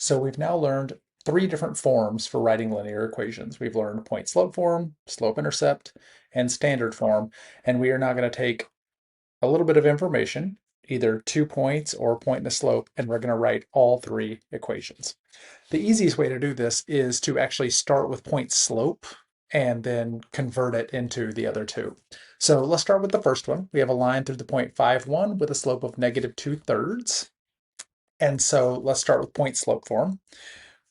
So we've now learned three different forms for writing linear equations. We've learned point-slope form, slope-intercept, and standard form. And we are now going to take a little bit of information, either 2 points or a point and a slope, and we're going to write all three equations. The easiest way to do this is to actually start with point-slope and then convert it into the other two. So let's start with the first one. We have a line through the point 5, 1 with a slope of -2/3. And so let's start with point-slope form,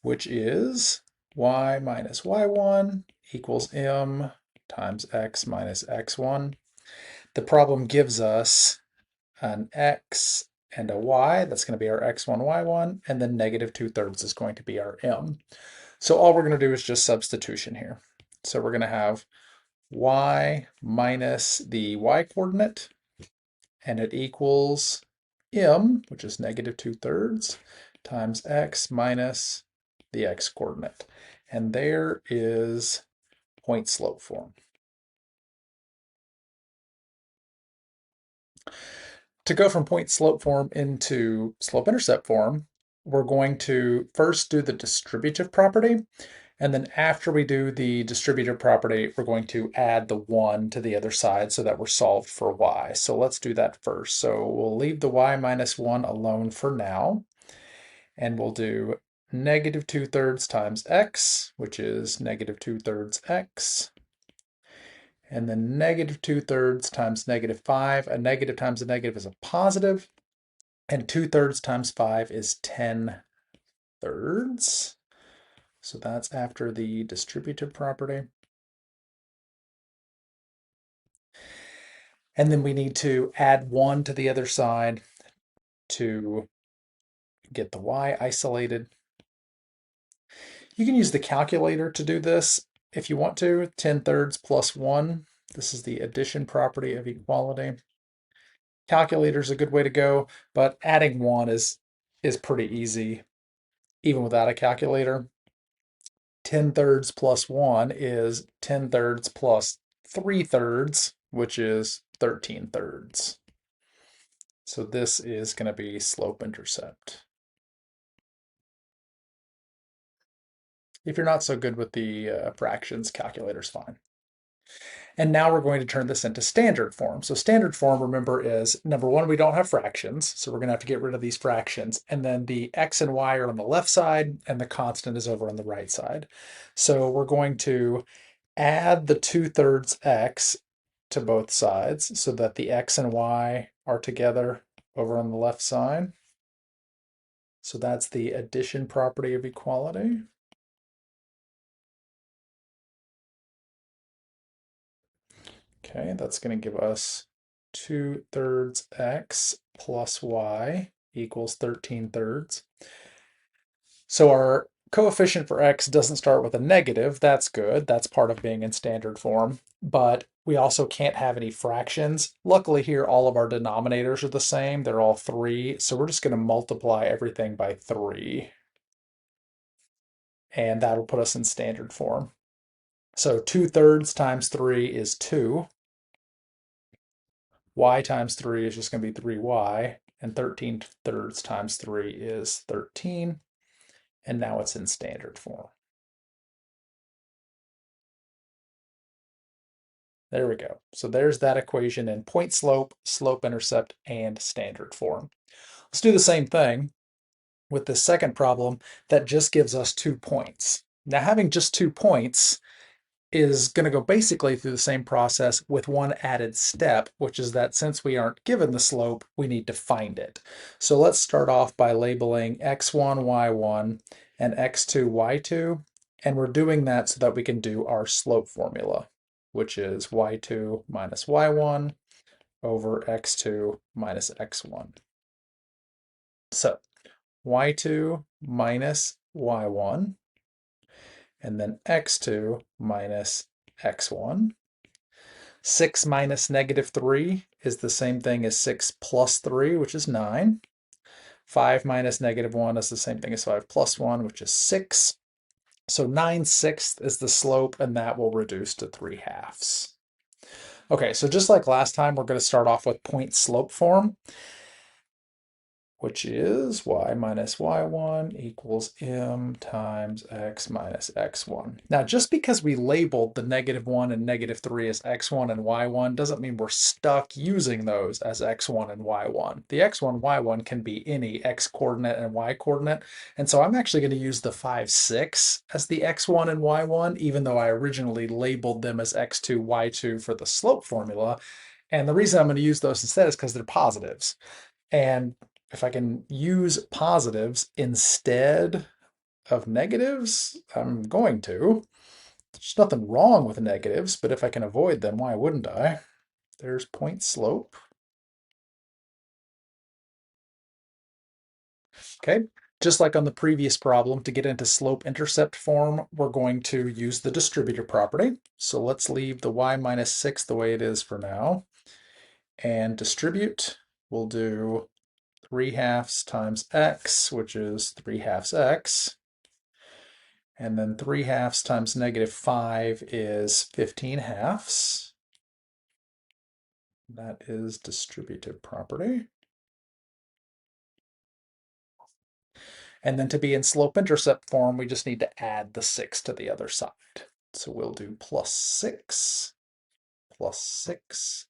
which is y minus y1 equals m times x minus x1. The problem gives us an x and a y. That's going to be our x1, y1, and then -2/3 is going to be our m. So all we're going to do is just substitution here. So we're going to have y minus the y coordinate, and it equals m, which is -2/3, times x minus the x coordinate. And there is point-slope form. To go from point-slope form into slope-intercept form, we're going to first do the distributive property, and then after we do the distributive property, we're going to add the 1 to the other side so that we're solved for y. So let's do that first. So we'll leave the y minus 1 alone for now, and we'll do -2/3 times x, which is -2/3 x, and then -2/3 times -5. A negative times a negative is a positive, and 2/3 times 5 is 10/3. So that's after the distributive property. And then we need to add 1 to the other side to get the y isolated. You can use the calculator to do this if you want to. 10/3 plus 1. This is the addition property of equality. Calculator is a good way to go, but adding 1 is pretty easy, even without a calculator. 10/3 plus 1 is 10/3 plus 3/3, which is 13/3. So this is going to be slope-intercept. If you're not so good with the fractions, calculator's fine. And now we're going to turn this into standard form. So standard form, remember, is number one, we don't have fractions, so we're going to have to get rid of these fractions. And then the x and y are on the left side, and the constant is over on the right side. So we're going to add the 2/3 x to both sides so that the x and y are together over on the left side. So that's the addition property of equality. Okay, that's going to give us 2/3 x plus y equals 13/3. So our coefficient for x doesn't start with a negative. That's good. That's part of being in standard form. But we also can't have any fractions. Luckily here, all of our denominators are the same. They're all 3. So we're just going to multiply everything by 3. And that'll put us in standard form. So 2/3 times 3 is 2. Y times 3 is just going to be 3y. And 13/3 times 3 is 13. And now it's in standard form. There we go. So there's that equation in point slope, slope intercept, and standard form. Let's do the same thing with the second problem that just gives us 2 points. Now having just 2 points is going to go basically through the same process with one added step, which is that since we aren't given the slope, we need to find it. So let's start off by labeling x1, y1, and x2, y2, and we're doing that so that we can do our slope formula, which is y2 minus y1 over x2 minus x1. So y2 minus y1, and then x2 minus x1. 6 minus -3 is the same thing as 6 plus 3, which is 9. 5 minus -1 is the same thing as 5 plus 1, which is 6. So 9/6 is the slope, and that will reduce to 3/2. Okay, so just like last time, we're going to start off with point-slope form. which is y minus y1 equals m times x minus x1. Now, just because we labeled the -1 and -3 as x1 and y1 doesn't mean we're stuck using those as x1 and y1. The x1, y1 can be any x coordinate and y coordinate, and so I'm actually going to use the 5, 6 as the x1 and y1, even though I originally labeled them as x2, y2 for the slope formula. And the reason I'm going to use those instead is because they're positives. And if I can use positives instead of negatives, I'm going to. There's nothing wrong with negatives, but if I can avoid them, why wouldn't I? There's point slope. Okay, just like on the previous problem, to get into slope-intercept form, we're going to use the distributive property. So let's leave the y minus 6 the way it is for now. And distribute, we'll do 3/2 times x, which is 3/2 x. And then 3/2 times -5 is 15/2. That is distributive property. And then to be in slope-intercept form, we just need to add the 6 to the other side. So we'll do plus 6, plus 6.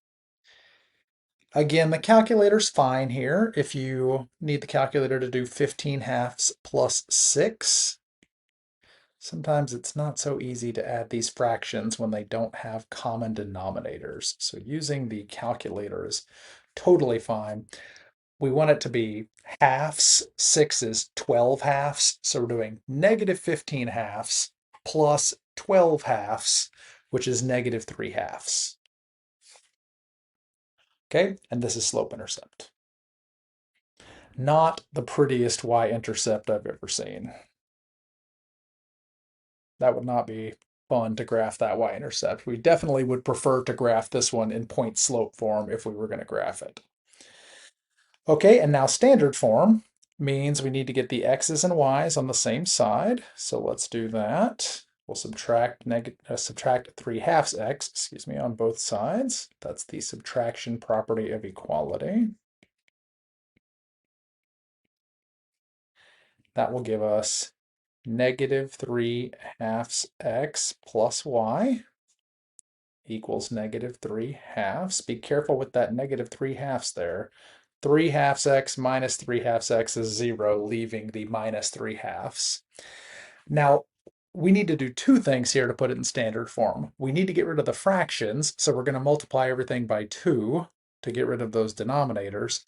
Again, the calculator's fine here. If you need the calculator to do 15/2 plus 6, sometimes it's not so easy to add these fractions when they don't have common denominators. So using the calculator is totally fine. We want it to be halves. 6 is 12/2. So we're doing -15/2 plus 12/2, which is -3/2. Okay, and this is slope-intercept. Not the prettiest y-intercept I've ever seen. That would not be fun to graph that y-intercept. We definitely would prefer to graph this one in point slope form if we were going to graph it. Okay, and now standard form means we need to get the x's and y's on the same side. So let's do that. We'll subtract 3/2 x, on both sides. That's the subtraction property of equality. That will give us -3/2 x plus y equals -3/2. Be careful with that -3/2 there. 3/2 x minus 3/2 x is 0, leaving the -3/2. Now, we need to do two things here to put it in standard form. We need to get rid of the fractions, so we're going to multiply everything by 2 to get rid of those denominators.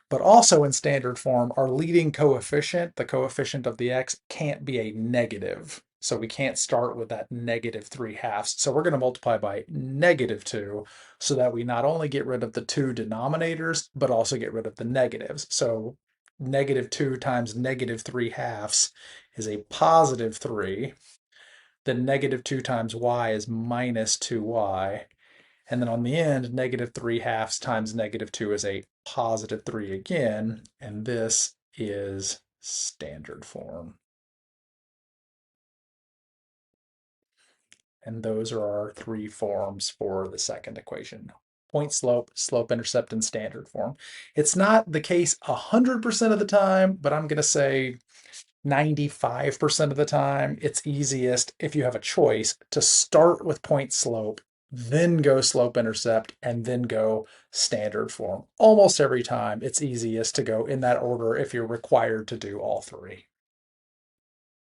But also in standard form, our leading coefficient, the coefficient of the x, can't be a negative. So we can't start with that -3/2. So we're going to multiply by -2 so that we not only get rid of the two denominators, but also get rid of the negatives. So -2 times -3/2 is a +3. Then -2 times y is -2y. And then on the end, -3/2 times -2 is a +3 again, and this is standard form. And those are our three forms for the second equation. Point slope, slope intercept, and standard form. It's not the case 100% of the time, but I'm going to say 95% of the time, it's easiest if you have a choice to start with point slope, then go slope intercept, and then go standard form. Almost every time, it's easiest to go in that order if you're required to do all three.